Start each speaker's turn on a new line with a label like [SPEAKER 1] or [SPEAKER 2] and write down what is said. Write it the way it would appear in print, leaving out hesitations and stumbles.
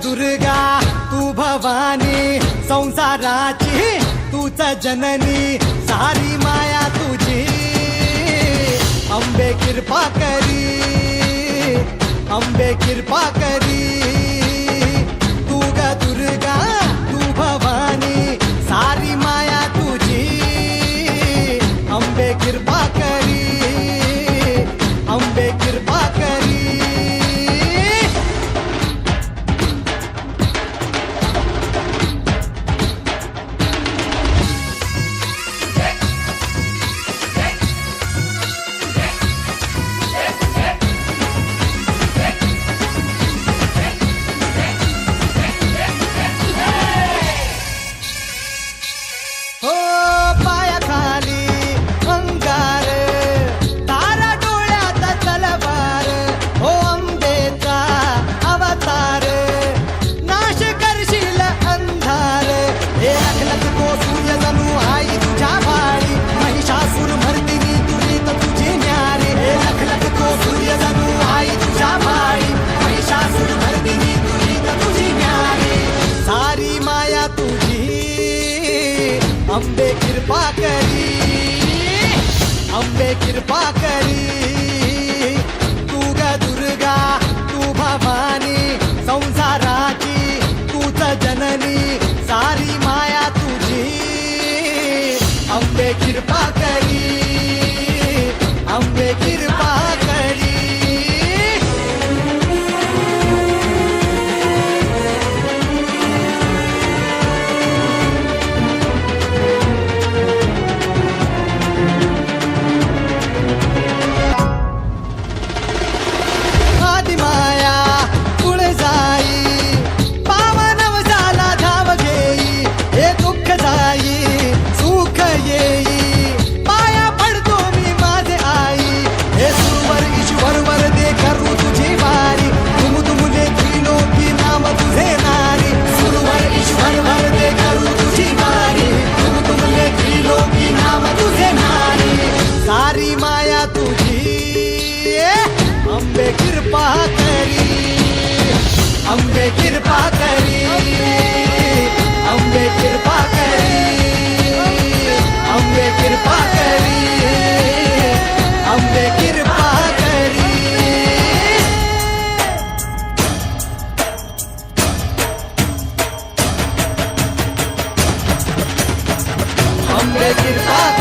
[SPEAKER 1] दुर्गा तू भवानी संसाराची तूच जननी सारी माया तुझी अंबे कृपा करी अंबे कृपा करी तू ग दुर्गा तू भवानी सारी माया तुझी अंबे कृपा करी अंबे कृपा करी अंबे कृपा करी अंबे कृपा करी तू ग दुर्गा तू भवानी संसाराची तूच जननी सारी माया तुझी अंबे कृपा करी अंबे कृपा करी सारी माया तुझी अंबे कृपा करी अंबे कृपा करी अंबे कृपा करी अंबे कृपा करी अंबे कृपा करी अंबे कृपा